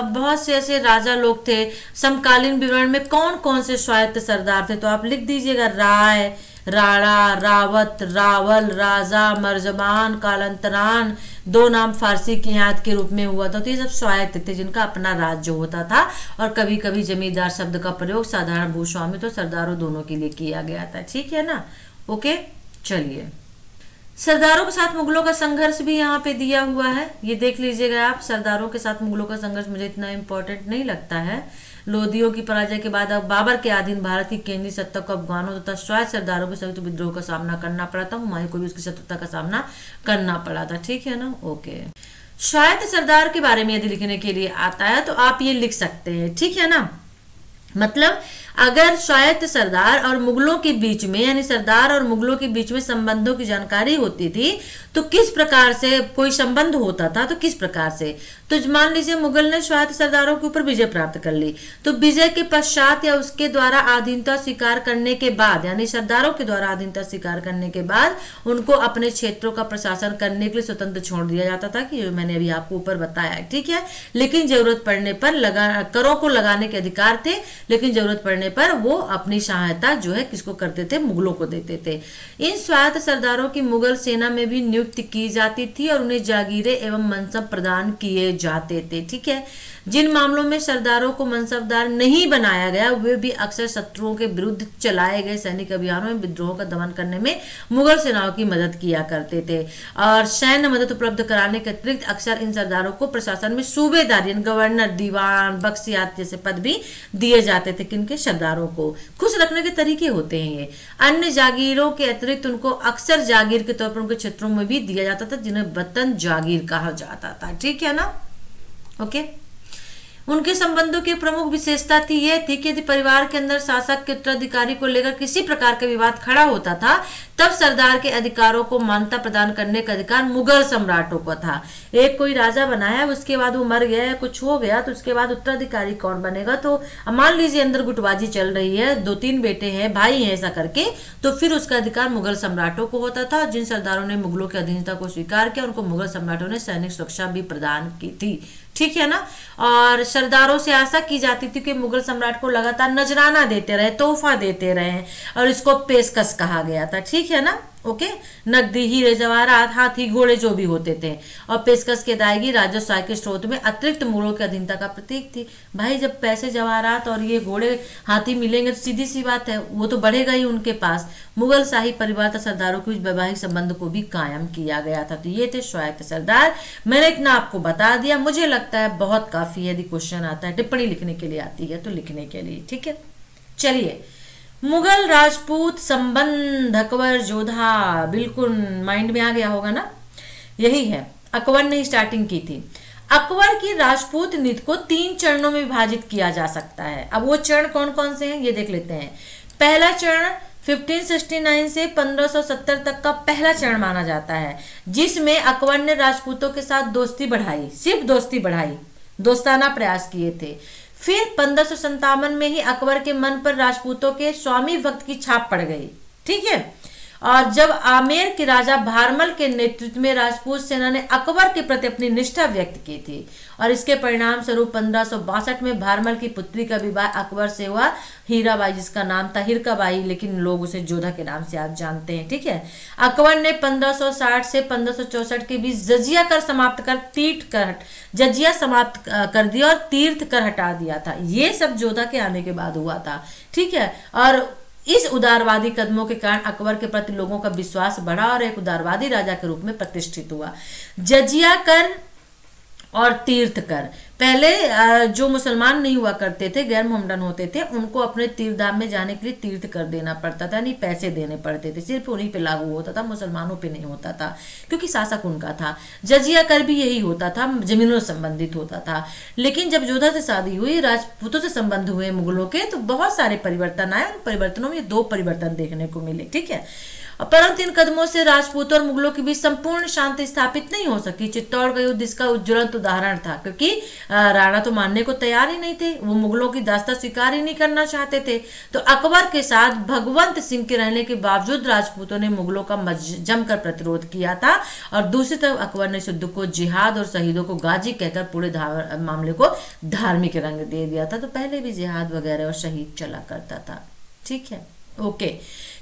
बहुत से ऐसे राजा लोग थे। समकालीन विवरण में कौन कौन से स्वायत्त सरदार थे, तो आप लिख दीजिएगा, राय, राणा, रावत, रावल, राजा, मर्जबान, कालंतरान, दो नाम फारसी की याद के रूप में हुआ था। तो ये सब स्वायत्त थे जिनका अपना राज्य होता था, और कभी कभी जमींदार शब्द का प्रयोग साधारण भूस्वामी तो सरदारों दोनों के लिए किया गया था, ठीक है ना, ओके। चलिए, सरदारों के साथ मुगलों का संघर्ष भी यहाँ पे दिया हुआ है, ये देख लीजिएगा आप। सरदारों के साथ मुगलों का संघर्ष मुझे इतना इम्पोर्टेंट नहीं लगता है। लोदियों की पराजय के बाद अब बाबर के अधीन भारत की केंद्रीय सत्ता को अफगानों तथा स्वायत्त सरदारों के संयुक्त विद्रोह का सामना करना पड़ा था। हुमायूं को भी उसकी शत्रुता का सामना करना पड़ा था, ठीक है ना, ओके। स्वायत्त सरदार के बारे में यदि लिखने के लिए आता है तो आप ये लिख सकते हैं, ठीक है ना। मतलब अगर स्वायत्त सरदार और मुगलों के बीच में, यानी सरदार और मुगलों के बीच में संबंधों की जानकारी होती थी, तो किस प्रकार से कोई संबंध होता था, तो किस प्रकार से, तो मान लीजिए मुगल ने स्वायत्त सरदारों के ऊपर विजय प्राप्त कर ली, तो विजय के पश्चात या उसके द्वारा अधीनता स्वीकार करने के बाद, यानी सरदारों के द्वारा अधीनता स्वीकार करने के बाद उनको अपने क्षेत्रों का प्रशासन करने के लिए स्वतंत्र छोड़ दिया जाता था, कि मैंने अभी आपको ऊपर बताया, ठीक है। लेकिन जरूरत पड़ने पर करों को लगाने के अधिकार थे, लेकिन जरूरत पड़ने पर वो अपनी सहायता जो है किसको करते थे, मुगलों को देते थे। इन स्वायत्त सरदारों की मुगल सेना में भी नियुक्ति की जाती थी और उन्हें जागीरें एवं मनसब प्रदान किए जाते थे, ठीक है। जिन मामलों में सरदारों को मनसबदार नहीं बनाया गया, वे भी अक्सर शत्रुओं के विरुद्ध चलाए गए सैनिक अभियानों में विद्रोह का दमन करने में मुगल सेनाओं की मदद किया करते थे, और सैन्य मदद उपलब्ध कराने के अतिरिक्त अक्सर इन सरदारों को प्रशासन में सूबेदार यानी गवर्नर, दीवान, बख्शियात जैसे पद भी दिए जाते थे। किनके? सरदारों को खुश रखने के तरीके होते हैं ये। अन्य जागीरों के अतिरिक्त उनको अक्सर जागीर के तौर पर उनके क्षेत्रों में भी दिया जाता था, जिन्हें वतन जागीर कहा जाता था, ठीक है ना, ओके। उनके संबंधों की प्रमुख विशेषता थी यह थी कि यदि परिवार के अंदर शासक के उत्तराधिकारी को लेकर किसी प्रकार का विवाद खड़ा होता था, तब सरदार के अधिकारों को मान्यता प्रदान करने का अधिकार मुगल सम्राटों को था। एक कोई राजा बना है, उसके बाद वो मर गया या कुछ हो गया, तो उसके बाद उत्तराधिकारी कौन बनेगा, तो मान लीजिए अंदर गुटबाजी चल रही है, 2-3 बेटे हैं, भाई हैं, ऐसा करके, तो फिर उसका अधिकार मुगल सम्राटों को होता था। जिन सरदारों ने मुगलों की अधीनता को स्वीकार किया, उनको मुगल सम्राटों ने सैनिक सुरक्षा भी प्रदान की थी, ठीक है ना। और सरदारों से आशा की जाती थी कि मुगल सम्राट को लगातार नजराना देते रहे, तोहफा देते रहे, और इसको पेशकश कहा गया था, ठीक है ना, ओके। नकदी, हीरे जवाहरात, हाथी, घोड़े जो भी होते थे, और पेशकश की अदायगी राजस्व आय के स्रोत में अतिरिक्त मुगलों की अधीनता का प्रतीक थी। भाई जब पैसे, जवाहरात और ये घोड़े, हाथी मिलेंगे तो सीधी सी बात है वो तो बढ़ेगा ही उनके पास। मुगल शाही परिवार तथा सरदारों के बीच वैवाहिक संबंध को भी कायम किया गया था। तो ये थे स्वायत्त सरदार। मैंने इतना आपको बता दिया, मुझे लगता है बहुत काफी। यदि क्वेश्चन आता है, टिप्पणी लिखने के लिए आती है तो लिखने के लिए, ठीक है। चलिए, मुगल राजपूत संबंध, अकबर जोधा, बिल्कुल माइंड में आ गया होगा ना, यही है, अकबर ने स्टार्टिंग की थी। अकबर की राजपूत नीति को 3 चरणों में विभाजित किया जा सकता है। अब वो चरण कौन कौन से हैं ये देख लेते हैं। पहला चरण 1569 से 1570 तक का पहला चरण माना जाता है, जिसमें अकबर ने राजपूतों के साथ दोस्ती बढ़ाई, सिर्फ दोस्ती बढ़ाई, दोस्ताना प्रयास किए थे। फिर 1557 में ही अकबर के मन पर राजपूतों के स्वामी भक्त की छाप पड़ गई, ठीक है। और जब आमेर के राजा भारमल के नेतृत्व में राजपूत सेना ने अकबर के प्रति अपनी निष्ठा व्यक्त की थी और इसके परिणाम स्वरूप 1562 में भारमल की पुत्री का विवाह अकबर से हुआ, हीराबाई जिसका नाम था हिरकाबाई, लेकिन लोग उसे जोधा के नाम से आज जानते हैं। ठीक है, अकबर ने 1560 से 1564 के बीच जजिया कर समाप्त कर जजिया समाप्त कर दिया और तीर्थ कर हटा दिया था। ये सब जोधा के आने के बाद हुआ था। ठीक है, और इस उदारवादी कदमों के कारण अकबर के प्रति लोगों का विश्वास बढ़ा और एक उदारवादी राजा के रूप में प्रतिष्ठित हुआ। जजिया कर और तीर्थ कर, पहले जो मुसलमान नहीं हुआ करते थे, गैर मोहम्मदन होते थे, उनको अपने तीर्थधाम में जाने के लिए तीर्थ कर देना पड़ता था, नहीं पैसे देने पड़ते थे, सिर्फ उन्हीं पे लागू होता था, मुसलमानों पे नहीं होता था क्योंकि शासक उनका था। जजिया कर भी यही होता था, जमीनों से संबंधित होता था। लेकिन जब जोधा से शादी हुई, राजपूतों से संबंध हुए मुगलों के, तो बहुत सारे परिवर्तन आए। उन परिवर्तनों में 2 परिवर्तन देखने को मिले। ठीक है, परंतु इन कदमों से राजपूतों और मुगलों के बीच संपूर्ण शांति स्थापित नहीं हो सकी। चित्तौड़ का युद्ध इसका उज्ज्वलंत उदाहरण था, क्योंकि राणा तो मानने को तैयार ही नहीं थे, वो मुगलों की दास्ता स्वीकार ही नहीं करना चाहते थे। तो अकबर के साथ भगवंत सिंह के रहने के बावजूद राजपूतों ने मुगलों का जमकर प्रतिरोध किया था और दूसरी तरफ अकबर ने युद्ध को जिहाद और शहीदों को गाजी कहकर पूरे मामले को धार्मिक रंग दे दिया था। तो पहले भी जिहाद वगैरह और शहीद चला करता था। ठीक है, ओके।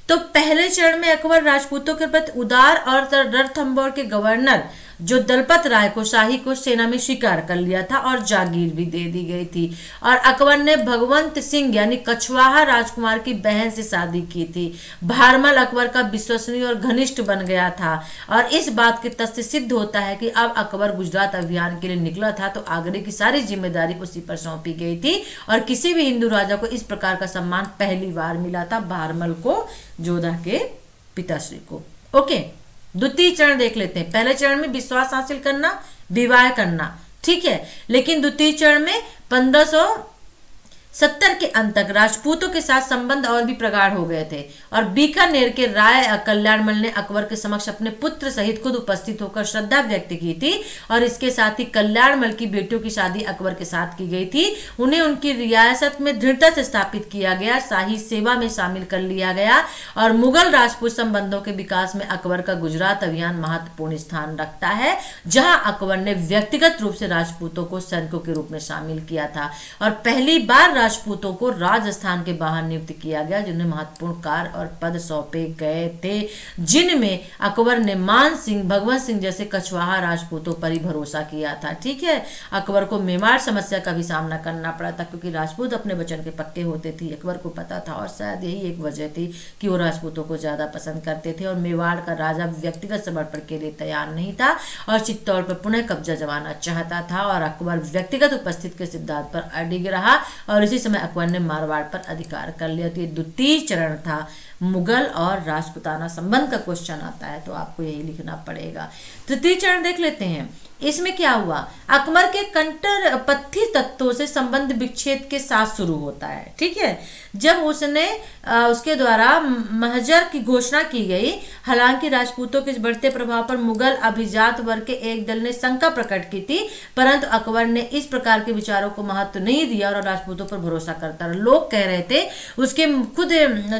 तो पहले चरण में अकबर राजपूतों के प्रति उदार और रणथंभौर के गवर्नर जो दलपत राय को शाही को सेना में स्वीकार कर लिया था और जागीर भी दे दी गई थी। और अकबर ने भगवंत सिंह यानी कछवाहा राजकुमार की बहन से शादी की थी। भारमल अकबर का विश्वसनीय और घनिष्ठ बन गया था और इस बात के तथ्य सिद्ध होता है कि अब अकबर गुजरात अभियान के लिए निकला था तो आगरे की सारी जिम्मेदारी उसी पर सौंपी गई थी और किसी भी हिंदू राजा को इस प्रकार का सम्मान पहली बार मिला था, भारमल को, जोधा के पिताश्री को। ओके, द्वितीय चरण देख लेते हैं। पहले चरण में विश्वास हासिल करना, विवाह करना, ठीक है, लेकिन द्वितीय चरण में 1570 के अंत तक राजपूतों के साथ संबंध और भी प्रगाढ़ हो गए थे और बीकानेर के राय कल्याणमल ने अकबर के समक्ष अपने पुत्र सहित खुद उपस्थित होकर श्रद्धा व्यक्त की थी और इसके साथ ही कल्याणमल की बेटियों की शादी अकबर के साथ की गई थी। उन्हें उनकी रियासत में दृढ़ता से स्थापित किया गया, शाही सेवा में शामिल कर लिया गया और मुगल राजपूत संबंधों के विकास में अकबर का गुजरात अभियान महत्वपूर्ण स्थान रखता है, जहां अकबर ने व्यक्तिगत रूप से राजपूतों को सैनिकों के रूप में शामिल किया था और पहली बार राजपूतों को राजस्थान के बाहर नियुक्त किया गया, जिन्हें महत्वपूर्ण कार्य और पद सौंपे गए थे, जिनमें अकबर ने मान सिंह, भगवंत सिंह जैसे कछवाहा राजपूतों पर ही भरोसा किया था। ठीक है, अकबर को मेवाड़ समस्या का भी सामना करना पड़ा था क्योंकि राजपूत अपने वचन के पक्के होते थे, अकबर को पता था और शायद यही एक वजह थी कि वो राजपूतों को ज्यादा पसंद करते थे और मेवाड़ का राजा व्यक्तिगत समर्पण के लिए तैयार नहीं था और चित्तौड़ पर पुनः कब्जा जमाना चाहता था और अकबर व्यक्तिगत उपस्थिति के सिद्धांत पर अडिग रहा और इसी समय अकबर ने मारवाड़ पर अधिकार कर लिया। तो ये द्वितीय चरण था। मुगल और राजपूताना संबंध का क्वेश्चन आता है तो आपको यही लिखना पड़ेगा। तृतीय चरण देख लेते हैं। इसमें क्या हुआ, अकबर के कंटरपंथी तत्वों से संबंध विच्छेद के साथ शुरू होता है। ठीक है, जब उसके द्वारा महजर की घोषणा की गई, हालांकि राजपूतों के बढ़ते प्रभाव पर मुगल अभिजात वर्ग के एक दल ने शंका प्रकट की थी, परंतु अकबर ने इस प्रकार के विचारों को महत्व नहीं दिया और राजपूतों पर भरोसा करता रहा। लोग कह रहे थे, उसके खुद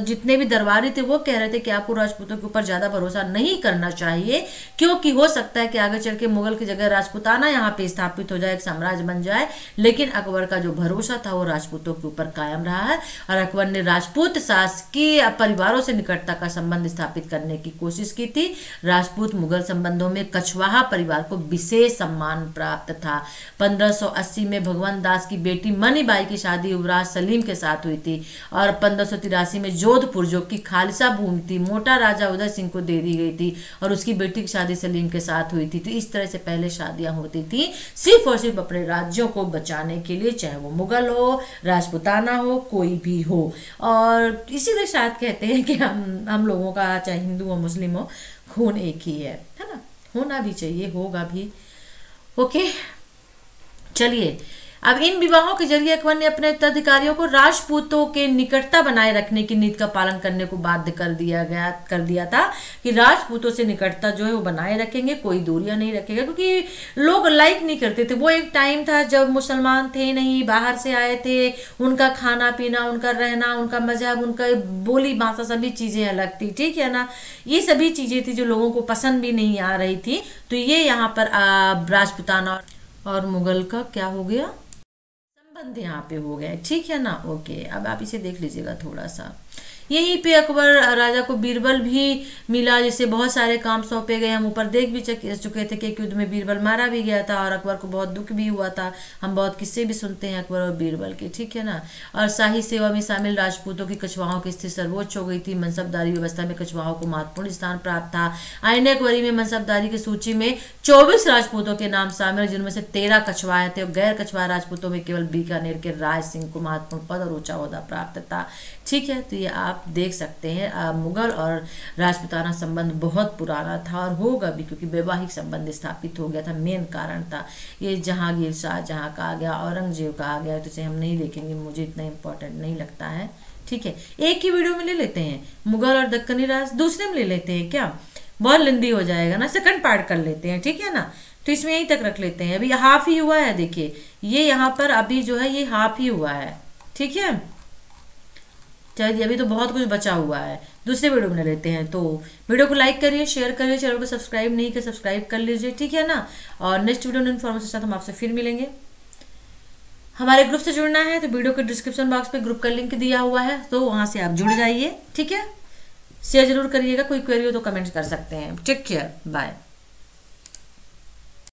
जितने भी दरबारी थे वो कह रहे थे कि आपको राजपूतों के ऊपर ज्यादा भरोसा नहीं करना चाहिए, क्योंकि हो सकता है कि आगे चल के मुगल की जगह राजपूताना यहाँ पे स्थापित हो जाए, एक साम्राज्य बन जाए। लेकिन अकबर का जो भरोसा था वो राजपूतों के ऊपर कायम रहा है और अकबर ने राजपूत शासकीय परिवारों से निकटता का संबंध स्थापित करने की कोशिश की थी। राजपूत मुगल संबंधों में कछवाहा परिवार को विशेष सम्मान प्राप्त था। 1580 में भगवंत दास की बेटी मणिबाई की शादी युवराज सलीम के साथ हुई थी और 1583 में जोधपुर, जो कि खालसा भूमि थी, मोटा राजा उदय सिंह को दे दी गई थी और उसकी बेटी की शादी सलीम के साथ हुई थी। तो इस तरह से पहले शादियां होती थी सिर्फ और सिर्फ अपने राज्यों को बचाने के लिए, चाहे वो मुगल हो, राजपूताना हो, कोई भी हो। और इसीलिए शायद कहते हैं कि हम लोगों का, चाहे हिंदू हो मुस्लिम हो, खून एक ही है ना, होना भी चाहिए, होगा भी। ओके, चलिए अब इन विवाहों के जरिए अकबर ने अपने उत्तराधिकारियों को राजपूतों के निकटता बनाए रखने की नीति का पालन करने को बाध्य कर दिया था कि राजपूतों से निकटता जो है वो बनाए रखेंगे, कोई दूरियां नहीं रखेगा, क्योंकि लोग लाइक नहीं करते थे। वो एक टाइम था जब मुसलमान थे नहीं, बाहर से आए थे, उनका खाना पीना, उनका रहना, उनका मजहब, उनका बोली भाषा सभी चीजें अलग थी, ठीक है ना। ये सभी चीजें थी जो लोगों को पसंद भी नहीं आ रही थी। तो ये यहाँ पर राजपूताना और मुगल का क्या हो गया, संबंध यहाँ पे हो गया, ठीक है ना। ओके, अब आप इसे देख लीजिएगा थोड़ा सा। यहीं पे अकबर राजा को बीरबल भी मिला, जिसे बहुत सारे काम सौंपे गए। हम ऊपर देख भी चुके थे कि एक युद्ध में बीरबल मारा भी गया था और अकबर को बहुत दुख भी हुआ था। हम बहुत किस्से भी सुनते हैं अकबर और बीरबल के, ठीक है ना। और शाही सेवा में शामिल राजपूतों की कछवाहों की स्थिति सर्वोच्च हो गई थी। मनसबदारी व्यवस्था में कछवाहों को महत्वपूर्ण स्थान प्राप्त था। आईन अकबरी में मनसबदारी की सूची में 24 राजपूतों के नाम शामिल, जिनमें से 13 कछवाए थे और गैर कछवाए राजपूतों में केवल बीकानेर के राय सिंह को महत्वपूर्ण पद और ऊंचा ओहदा प्राप्त था, ठीक है। तो ये आप देख सकते हैं मुगल और राजपूताना संबंध बहुत पुराना था और होगा भी, क्योंकि वैवाहिक संबंध स्थापित हो गया था, मेन कारण था ये। जहांगीर शाहजहां का आ गया, औरंगजेब का आ गया, तो इसे हम नहीं देखेंगे, मुझे इतना इंपॉर्टेंट नहीं लगता है, ठीक है। एक ही वीडियो में ले लेते हैं मुगल और दक्कनी राज, दूसरे में ले लेते हैं क्या, बहुत लंबी हो जाएगा ना, सेकंड पार्ट कर लेते हैं, ठीक है ना। तो इसमें यहीं तक रख लेते हैं। अभी हाफ ही हुआ है, देखिए ये यहाँ पर अभी जो है ये हाफ ही हुआ है, ठीक है। चलिए अभी तो बहुत कुछ बचा हुआ है, दूसरे वीडियो में लेते हैं। तो वीडियो को लाइक करिए, शेयर करिए, चैनल को सब्सक्राइब नहीं कर सब्सक्राइब कर लीजिए, ठीक है ना। और नेक्स्ट वीडियो में इन्फॉर्मेशन के साथ हम आपसे फिर मिलेंगे। हमारे ग्रुप से जुड़ना है तो वीडियो के डिस्क्रिप्शन बॉक्स पे ग्रुप का लिंक दिया हुआ है, तो वहां से आप जुड़ जाइए, ठीक है। शेयर जरूर करिएगा, कोई क्वेरी हो तो कमेंट कर सकते हैं। Take care, bye.